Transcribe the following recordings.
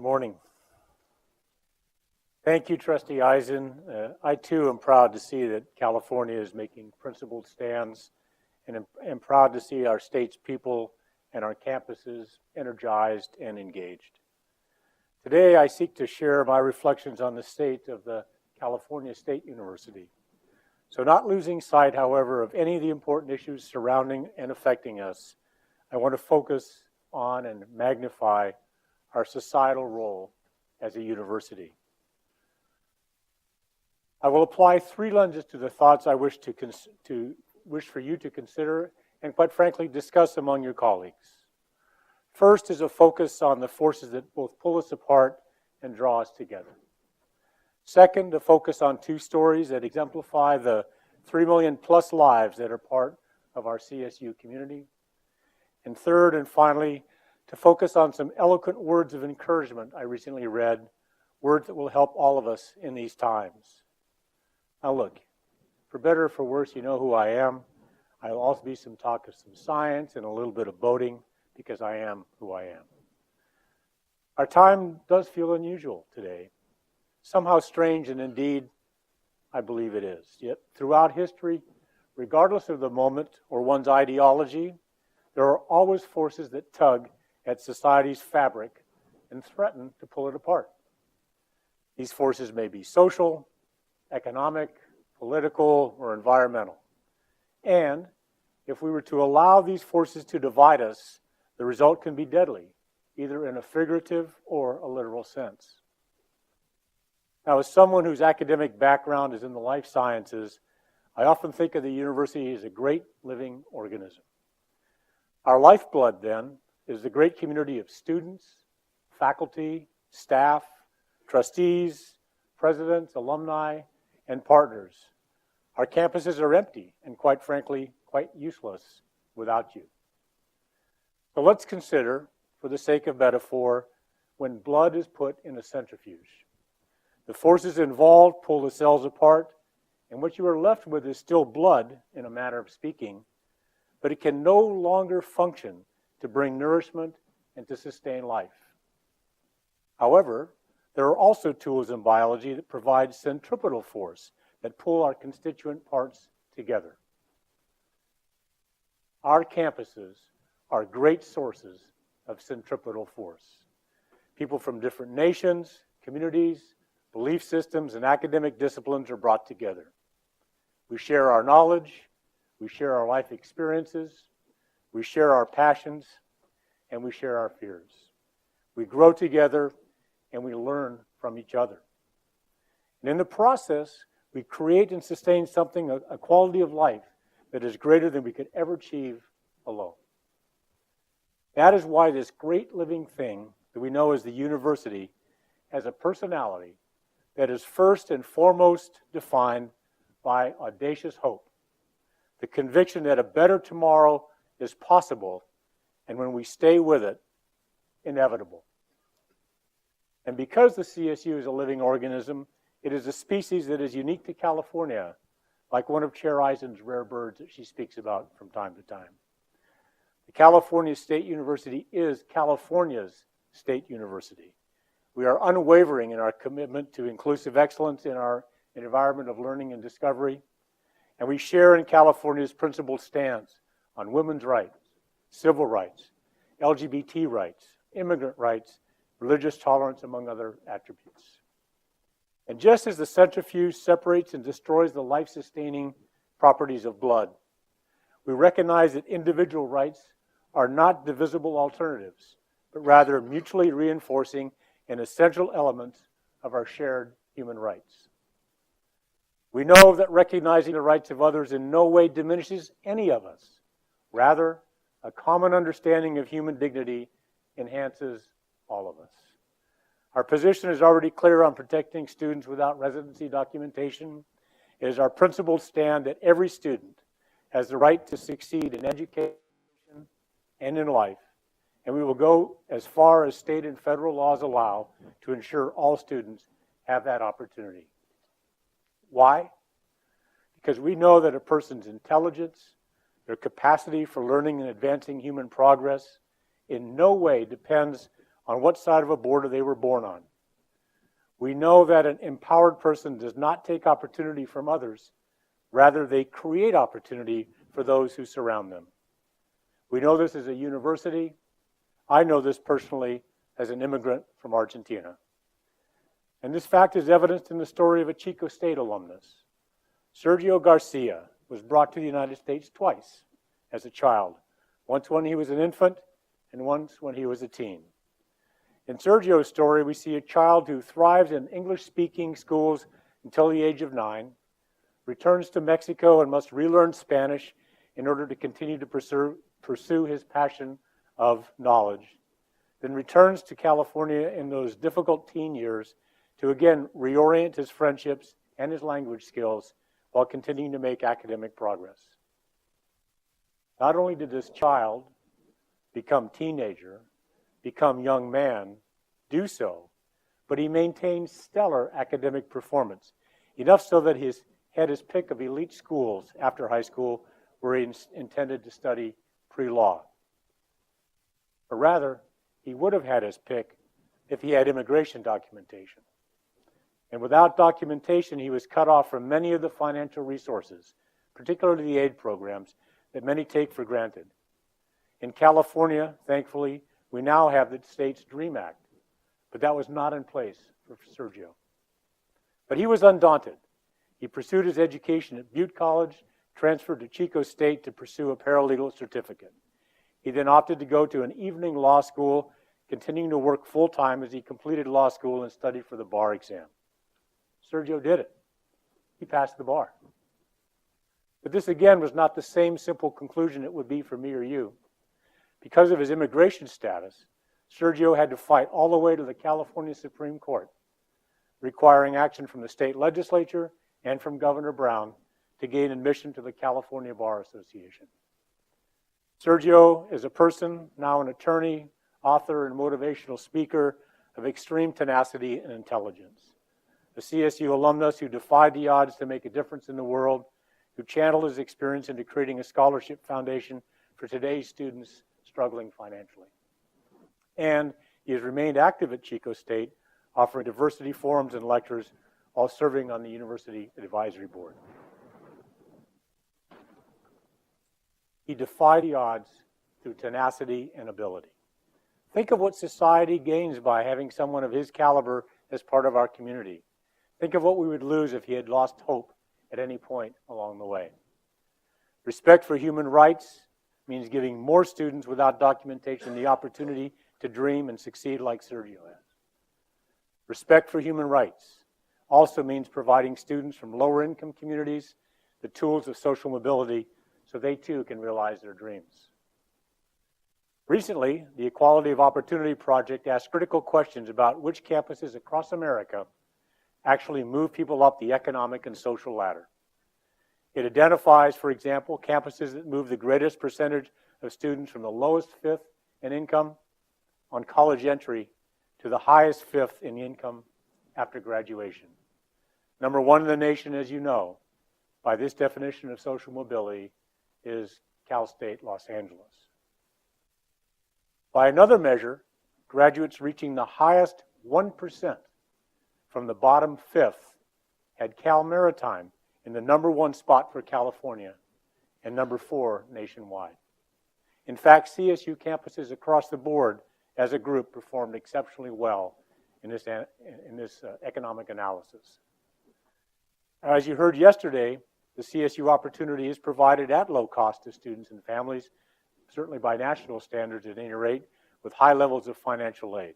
Good morning. Thank you, Trustee Eisen. I too am proud to see that California is making principled stands, and am proud to see our state's people and our campuses energized and engaged. Today, I seek to share my reflections on the state of the California State University. So not losing sight, however, of any of the important issues surrounding and affecting us, I want to focus on and magnify our societal role as a university. I will apply three lenses to the thoughts I wish for you to consider and, quite frankly, discuss among your colleagues. First is a focus on the forces that both pull us apart and draw us together. Second, a focus on two stories that exemplify the 3 million plus lives that are part of our CSU community. And third and finally, to focus on some eloquent words of encouragement I recently read, words that will help all of us in these times. Now look, for better or for worse, you know who I am. I'll also be some talk of some science and a little bit of boating, because I am who I am. Our time does feel unusual today, somehow strange, and indeed, I believe it is. Yet throughout history, regardless of the moment or one's ideology, there are always forces that tug at society's fabric and threaten to pull it apart. These forces may be social, economic, political, or environmental. And if we were to allow these forces to divide us, the result can be deadly, either in a figurative or a literal sense. Now, as someone whose academic background is in the life sciences, I often think of the university as a great living organism. Our lifeblood, then, is the great community of students, faculty, staff, trustees, presidents, alumni, and partners. Our campuses are empty and, quite frankly, quite useless without you. So let's consider, for the sake of metaphor, when blood is put in a centrifuge. The forces involved pull the cells apart, and what you are left with is still blood, in a manner of speaking, but it can no longer function to bring nourishment and to sustain life. However, there are also tools in biology that provide centripetal force that pull our constituent parts together. Our campuses are great sources of centripetal force. People from different nations, communities, belief systems, and academic disciplines are brought together. We share our knowledge, we share our life experiences, we share our passions, and we share our fears. We grow together and we learn from each other. And in the process, we create and sustain something, a quality of life that is greater than we could ever achieve alone. That is why this great living thing that we know as the university has a personality that is first and foremost defined by audacious hope, the conviction that a better tomorrow is possible, and when we stay with it, inevitable. And because the CSU is a living organism, it is a species that is unique to California, like one of Chair Eisen's rare birds that she speaks about from time to time. The California State University is California's state university. We are unwavering in our commitment to inclusive excellence in our environment of learning and discovery, and we share in California's principled stance on women's rights, civil rights, LGBT rights, immigrant rights, religious tolerance, among other attributes. And just as the centrifuge separates and destroys the life-sustaining properties of blood, we recognize that individual rights are not divisible alternatives, but rather mutually reinforcing and essential elements of our shared human rights. We know that recognizing the rights of others in no way diminishes any of us. Rather, a common understanding of human dignity enhances all of us. Our position is already clear on protecting students without residency documentation. It is our principled stand that every student has the right to succeed in education and in life, and we will go as far as state and federal laws allow to ensure all students have that opportunity. Why? Because we know that a person's intelligence, their capacity for learning and advancing human progress, in no way depends on what side of a border they were born on. We know that an empowered person does not take opportunity from others. Rather, they create opportunity for those who surround them. We know this as a university. I know this personally as an immigrant from Argentina. And this fact is evidenced in the story of a Chico State alumnus. Sergio Garcia was brought to the United States twice as a child, once when he was an infant and once when he was a teen. In Sergio's story, we see a child who thrives in English-speaking schools until the age of 9, returns to Mexico and must relearn Spanish in order to continue to pursue his passion of knowledge, then returns to California in those difficult teen years to again reorient his friendships and his language skills while continuing to make academic progress. Not only did this child become teenager, become young man, do so, but he maintained stellar academic performance, enough so that he had his pick of elite schools after high school where he intended to study pre-law. Or rather, he would have had his pick if he had immigration documentation. And without documentation, he was cut off from many of the financial resources, particularly the aid programs that many take for granted. In California, thankfully, we now have the state's DREAM Act, but that was not in place for Sergio. But he was undaunted. He pursued his education at Butte College, transferred to Chico State to pursue a paralegal certificate. He then opted to go to an evening law school, continuing to work full-time as he completed law school and studied for the bar exam. Sergio did it. He passed the bar. But this, again, was not the same simple conclusion it would be for me or you. Because of his immigration status, Sergio had to fight all the way to the California Supreme Court, requiring action from the state legislature and from Governor Brown to gain admission to the California Bar Association. Sergio is a person, now an attorney, author, and motivational speaker of extreme tenacity and intelligence. A CSU alumnus who defied the odds to make a difference in the world, who channeled his experience into creating a scholarship foundation for today's students struggling financially. And he has remained active at Chico State, offering diversity forums and lectures while serving on the University Advisory Board. He defied the odds through tenacity and ability. Think of what society gains by having someone of his caliber as part of our community. Think of what we would lose if he had lost hope at any point along the way. Respect for human rights means giving more students without documentation the opportunity to dream and succeed like Sergio has. Respect for human rights also means providing students from lower income communities the tools of social mobility so they too can realize their dreams. Recently, the Equality of Opportunity Project asked critical questions about which campuses across America actually move people up the economic and social ladder. It identifies, for example, campuses that move the greatest percentage of students from the lowest fifth in income on college entry to the highest fifth in income after graduation. Number one in the nation, as you know, by this definition of social mobility, is Cal State Los Angeles. By another measure, graduates reaching the highest 1% from the bottom fifth had Cal Maritime in the number one spot for California and number 4 nationwide. In fact, CSU campuses across the board as a group performed exceptionally well in this economic analysis. As you heard yesterday, the CSU opportunity is provided at low cost to students and families, certainly by national standards at any rate, with high levels of financial aid.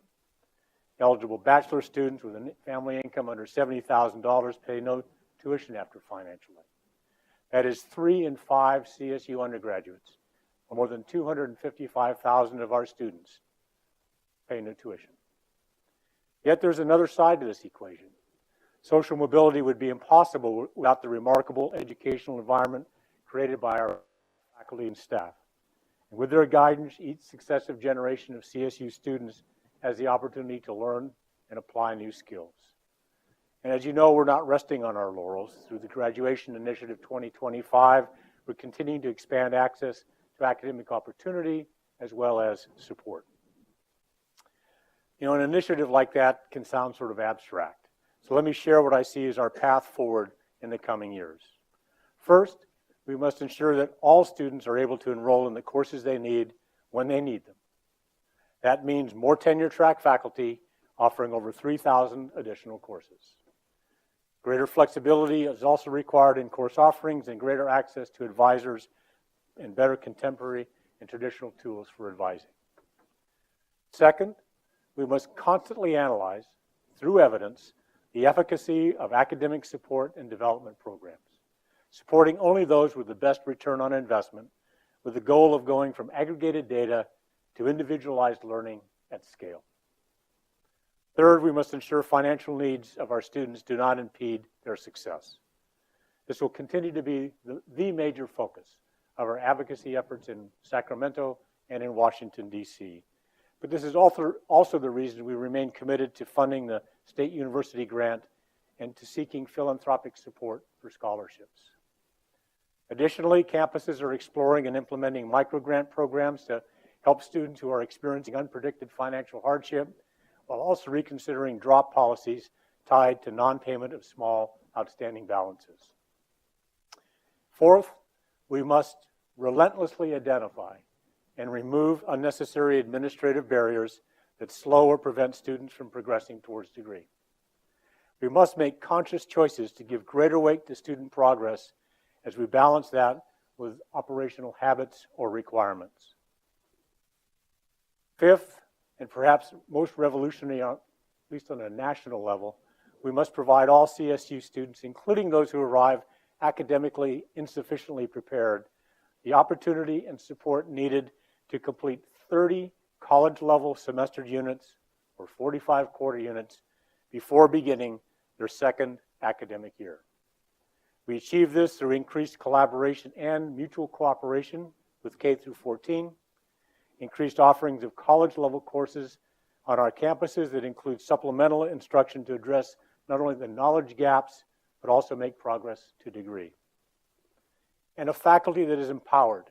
Eligible bachelor students with a family income under $70,000 pay no tuition after financial aid. That is 3 in 5 CSU undergraduates, or more than 255,000 of our students, pay no tuition. Yet there's another side to this equation. Social mobility would be impossible without the remarkable educational environment created by our faculty and staff. And with their guidance, each successive generation of CSU students has the opportunity to learn and apply new skills. And as you know, we're not resting on our laurels. Through the Graduation Initiative 2025, we're continuing to expand access to academic opportunity as well as support. You know, an initiative like that can sound sort of abstract. So let me share what I see as our path forward in the coming years. First, we must ensure that all students are able to enroll in the courses they need when they need them. That means more tenure-track faculty offering over 3,000 additional courses. Greater flexibility is also required in course offerings and greater access to advisors and better contemporary and traditional tools for advising. Second, we must constantly analyze, through evidence, the efficacy of academic support and development programs, supporting only those with the best return on investment, with the goal of going from aggregated data to individualized learning at scale. Third, we must ensure financial needs of our students do not impede their success. This will continue to be the major focus of our advocacy efforts in Sacramento and in Washington, D.C. But this is also the reason we remain committed to funding the State University grant and to seeking philanthropic support for scholarships. Additionally, campuses are exploring and implementing microgrant programs to help students who are experiencing unpredicted financial hardship, while also reconsidering drop policies tied to non-payment of small outstanding balances. Fourth, we must relentlessly identify and remove unnecessary administrative barriers that slow or prevent students from progressing towards degree. We must make conscious choices to give greater weight to student progress as we balance that with operational habits or requirements. Fifth, and perhaps most revolutionary, at least on a national level, we must provide all CSU students, including those who arrive academically insufficiently prepared, the opportunity and support needed to complete 30 college-level semester units or 45 quarter units before beginning their second academic year. We achieve this through increased collaboration and mutual cooperation with K through 14, increased offerings of college-level courses on our campuses that include supplemental instruction to address not only the knowledge gaps, but also make progress to degree. And a faculty that is empowered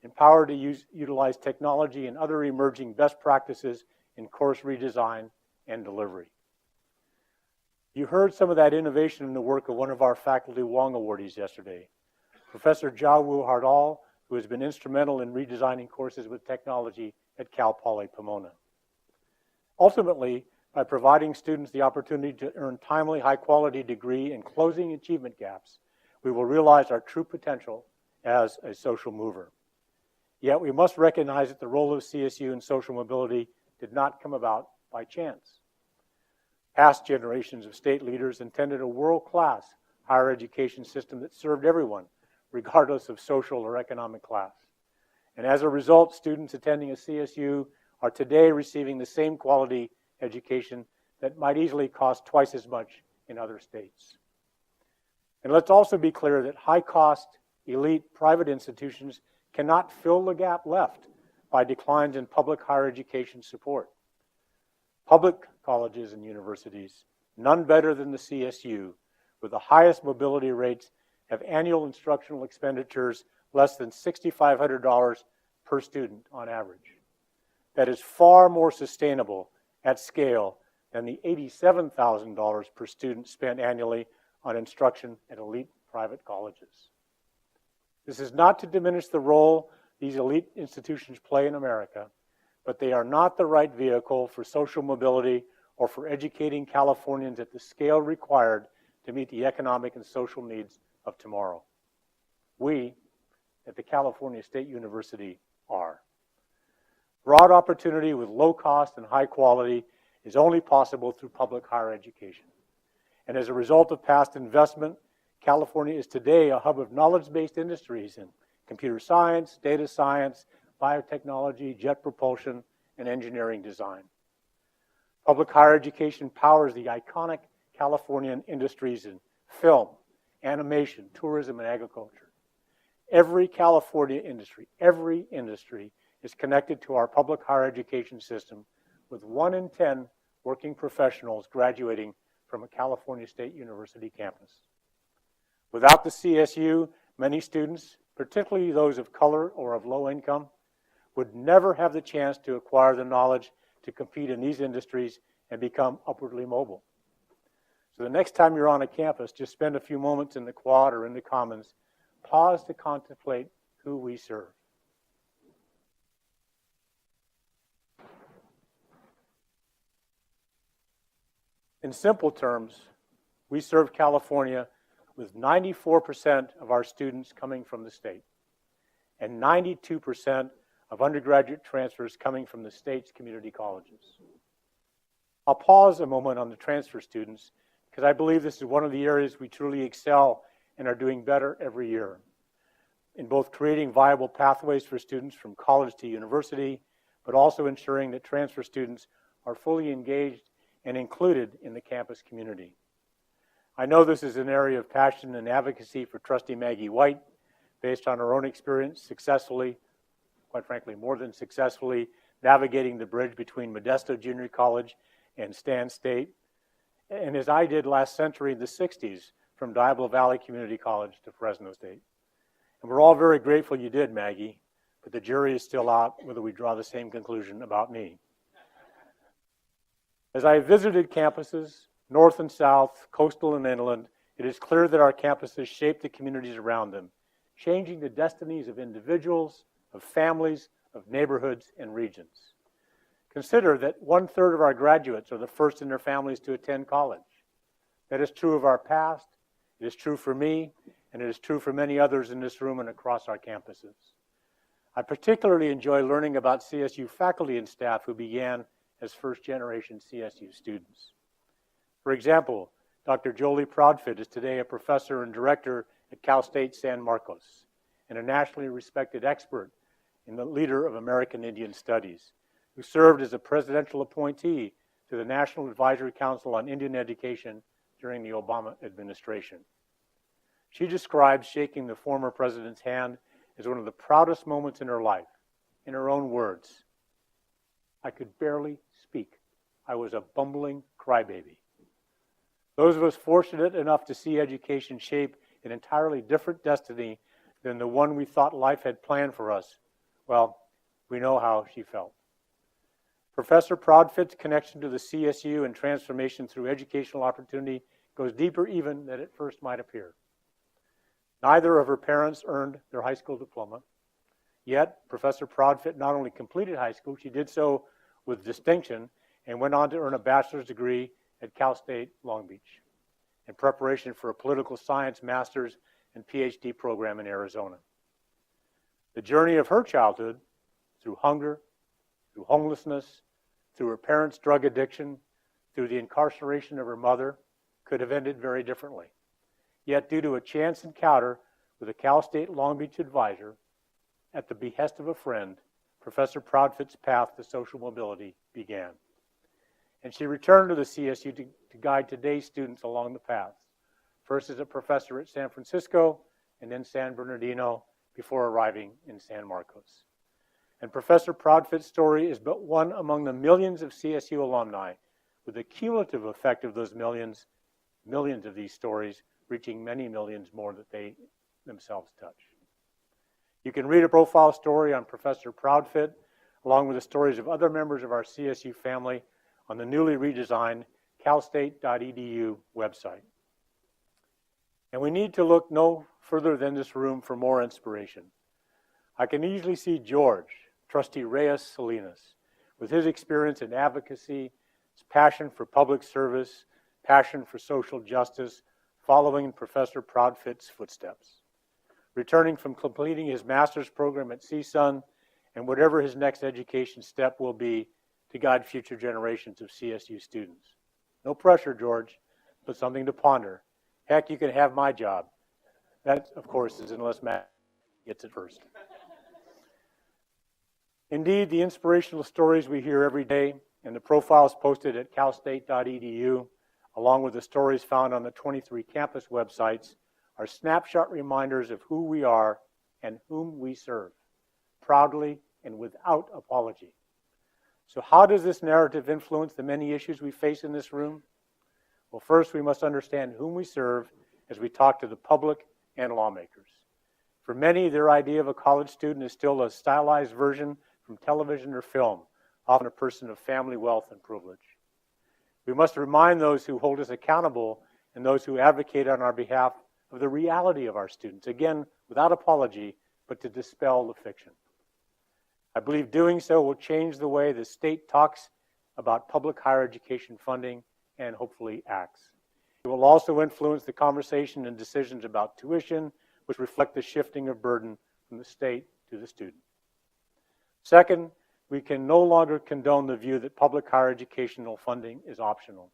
to utilize technology and other emerging best practices in course redesign and delivery. You heard some of that innovation in the work of one of our Faculty Wong awardees yesterday, Professor Jiawu Hardal, who has been instrumental in redesigning courses with technology at Cal Poly Pomona. Ultimately, by providing students the opportunity to earn timely, high-quality degree and closing achievement gaps, we will realize our true potential as a social mover. Yet we must recognize that the role of CSU in social mobility did not come about by chance. Past generations of state leaders intended a world-class higher education system that served everyone, regardless of social or economic class. And as a result, students attending a CSU are today receiving the same quality education that might easily cost twice as much in other states. And let's also be clear that high-cost, elite private institutions cannot fill the gap left by declines in public higher education support. Public colleges and universities, none better than the CSU, with the highest mobility rates, have annual instructional expenditures less than $6,500 per student on average. That is far more sustainable at scale than the $87,000 per student spent annually on instruction at elite private colleges. This is not to diminish the role these elite institutions play in America, but they are not the right vehicle for social mobility or for educating Californians at the scale required to meet the economic and social needs of tomorrow. We, at the California State University, are. Broad opportunity with low cost and high quality is only possible through public higher education. And as a result of past investment, California is today a hub of knowledge-based industries in computer science, data science, biotechnology, jet propulsion, and engineering design. Public higher education powers the iconic Californian industries in film, animation, tourism, and agriculture. Every California industry, every industry is connected to our public higher education system, with 1 in 10 working professionals graduating from a California State University campus. Without the CSU, many students, particularly those of color or of low income, would never have the chance to acquire the knowledge to compete in these industries and become upwardly mobile. So the next time you're on a campus, just spend a few moments in the quad or in the commons. Pause to contemplate who we serve. In simple terms, we serve California with 94% of our students coming from the state and 92% of undergraduate transfers coming from the state's community colleges. I'll pause a moment on the transfer students because I believe this is one of the areas we truly excel and are doing better every year in both creating viable pathways for students from college to university, but also ensuring that transfer students are fully engaged and included in the campus community. I know this is an area of passion and advocacy for Trustee Maggie White, based on her own experience successfully, quite frankly, more than successfully, navigating the bridge between Modesto Junior College and Stan State, and as I did last century in the 60s, from Diablo Valley Community College to Fresno State. And we're all very grateful you did, Maggie, but the jury is still out whether we draw the same conclusion about me. As I visited campuses, north and south, coastal and inland, it is clear that our campuses shape the communities around them, changing the destinies of individuals, of families, of neighborhoods, and regions. Consider that 1/3 of our graduates are the first in their families to attend college. That is true of our past, it is true for me, and it is true for many others in this room and across our campuses. I particularly enjoy learning about CSU faculty and staff who began as first-generation CSU students. For example, Dr. Jolie Proudfit is today a professor and director at Cal State San Marcos and a nationally respected expert and the leader of American Indian Studies, who served as a presidential appointee to the National Advisory Council on Indian Education during the Obama administration. She describes shaking the former president's hand as one of the proudest moments in her life. In her own words, "I could barely speak. I was a bumbling crybaby." Those of us fortunate enough to see education shape an entirely different destiny than the one we thought life had planned for us, well, we know how she felt. Professor Proudfit's connection to the CSU and transformation through educational opportunity goes deeper even than it first might appear. Neither of her parents earned their high school diploma, yet Professor Proudfit not only completed high school, she did so with distinction and went on to earn a bachelor's degree at Cal State Long Beach in preparation for a political science master's and PhD program in Arizona. The journey of her childhood, through hunger, through homelessness, through her parents' drug addiction, through the incarceration of her mother, could have ended very differently. Yet, due to a chance encounter with a Cal State Long Beach advisor, at the behest of a friend, Professor Proudfit's path to social mobility began. And she returned to the CSU to guide today's students along the path, first as a professor at San Francisco and then San Bernardino before arriving in San Marcos. And Professor Proudfit's story is but one among the millions of CSU alumni, with the cumulative effect of those millions of these stories reaching many millions more that they themselves touch. You can read a profile story on Professor Proudfit, along with the stories of other members of our CSU family, on the newly redesigned calstate.edu website. And we need to look no further than this room for more inspiration. I can easily see George, Trustee Reyes Salinas, with his experience in advocacy, his passion for public service, passion for social justice, following in Professor Proudfit's footsteps, returning from completing his master's program at CSUN and whatever his next education step will be to guide future generations of CSU students. No pressure, George, but something to ponder. Heck, you can have my job. That, of course, is unless Matt gets it first. Indeed, the inspirational stories we hear every day and the profiles posted at calstate.edu, along with the stories found on the 23 campus websites, are snapshot reminders of who we are and whom we serve, proudly and without apology. So how does this narrative influence the many issues we face in this room? Well, first, we must understand whom we serve as we talk to the public and lawmakers. For many, their idea of a college student is still a stylized version from television or film, often a person of family wealth and privilege. We must remind those who hold us accountable and those who advocate on our behalf of the reality of our students, again, without apology, but to dispel the fiction. I believe doing so will change the way the state talks about public higher education funding and hopefully acts. It will also influence the conversation and decisions about tuition, which reflect the shifting of burden from the state to the student. Second, we can no longer condone the view that public higher educational funding is optional.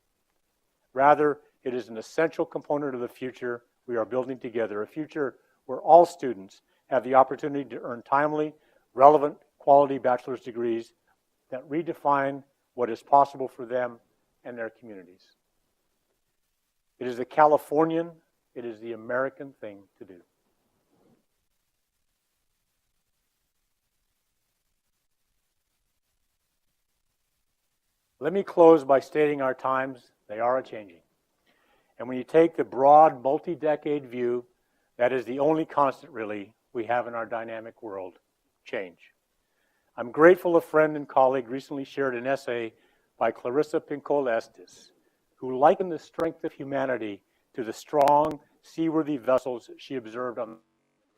Rather, it is an essential component of the future we are building together, a future where all students have the opportunity to earn timely, relevant, quality bachelor's degrees that redefine what is possible for them and their communities. It is the Californian, it is the American thing to do. Let me close by stating our times, they are a-changing. And when you take the broad, multi-decade view, that is the only constant, really, we have in our dynamic world, change. I'm grateful a friend and colleague recently shared an essay by Clarissa Pinkola Estes, who likened the strength of humanity to the strong, seaworthy vessels she observed on the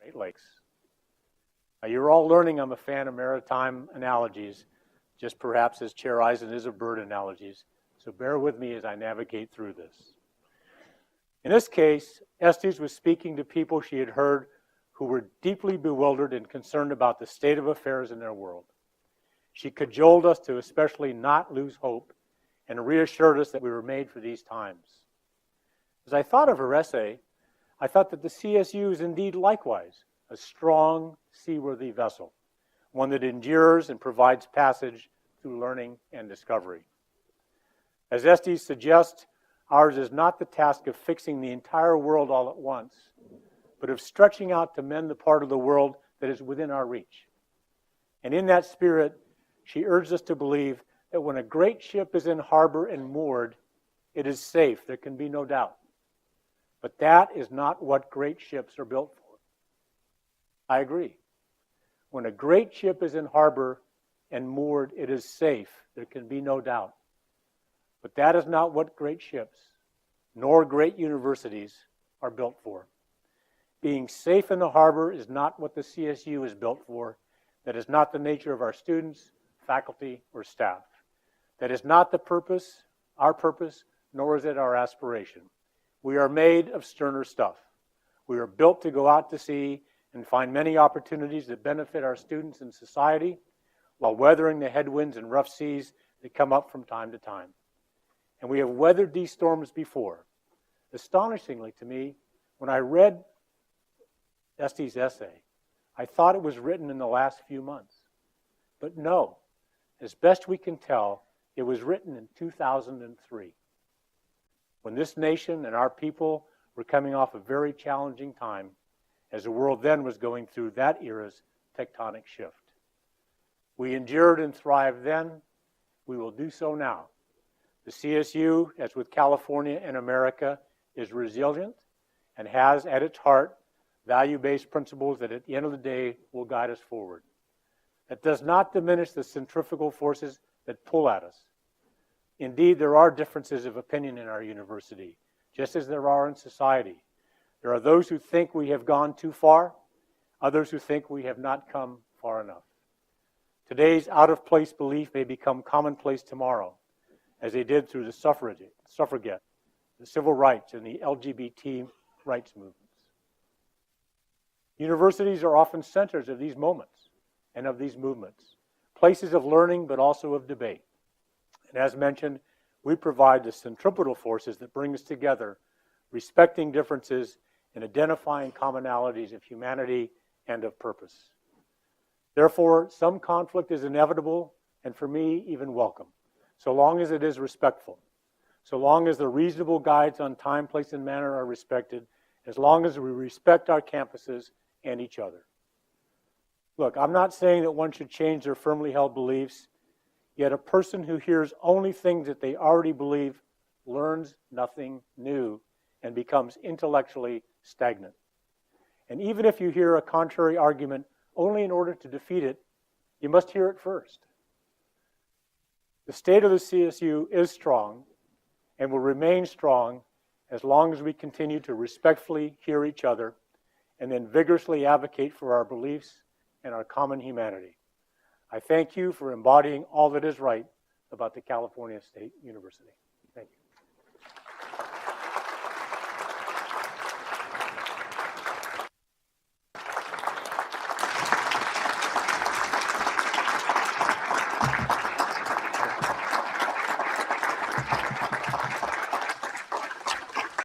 Great Lakes. Now, you're all learning I'm a fan of maritime analogies, just perhaps as Chair Eisen is of bird analogies, so bear with me as I navigate through this. In this case, Estes was speaking to people she had heard who were deeply bewildered and concerned about the state of affairs in their world. She cajoled us to especially not lose hope and reassured us that we were made for these times. As I thought of her essay, I thought that the CSU is indeed likewise a strong, seaworthy vessel, one that endures and provides passage through learning and discovery. As Estes suggests, ours is not the task of fixing the entire world all at once, but of stretching out to mend the part of the world that is within our reach. And in that spirit, she urged us to believe that when a great ship is in harbor and moored, it is safe, there can be no doubt. But that is not what great ships are built for. I agree. When a great ship is in harbor and moored, it is safe, there can be no doubt. But that is not what great ships, nor great universities, are built for. Being safe in the harbor is not what the CSU is built for. That is not the nature of our students, faculty, or staff. That is not the purpose, our purpose, nor is it our aspiration. We are made of sterner stuff. We are built to go out to sea and find many opportunities that benefit our students and society while weathering the headwinds and rough seas that come up from time to time. And we have weathered these storms before. Astonishingly to me, when I read Estes' essay, I thought it was written in the last few months. But no, as best we can tell, it was written in 2003, when this nation and our people were coming off a very challenging time, as the world then was going through that era's tectonic shift. We endured and thrived then. We will do so now. The CSU, as with California and America, is resilient and has at its heart value-based principles that at the end of the day will guide us forward. That does not diminish the centrifugal forces that pull at us. Indeed, there are differences of opinion in our university, just as there are in society. There are those who think we have gone too far, others who think we have not come far enough. Today's out-of-place belief may become commonplace tomorrow, as they did through the suffragette, the civil rights, and the LGBT rights movements. Universities are often centers of these moments and of these movements, places of learning but also of debate. And as mentioned, we provide the centripetal forces that bring us together, respecting differences and identifying commonalities of humanity and of purpose. Therefore, some conflict is inevitable and for me, even welcome, so long as it is respectful, so long as the reasonable guides on time, place, and manner are respected, as long as we respect our campuses and each other. Look, I'm not saying that one should change their firmly held beliefs, yet a person who hears only things that they already believe learns nothing new and becomes intellectually stagnant. And even if you hear a contrary argument only in order to defeat it, you must hear it first. The state of the CSU is strong and will remain strong as long as we continue to respectfully hear each other and then vigorously advocate for our beliefs and our common humanity. I thank you for embodying all that is right about the California State University. Thank you.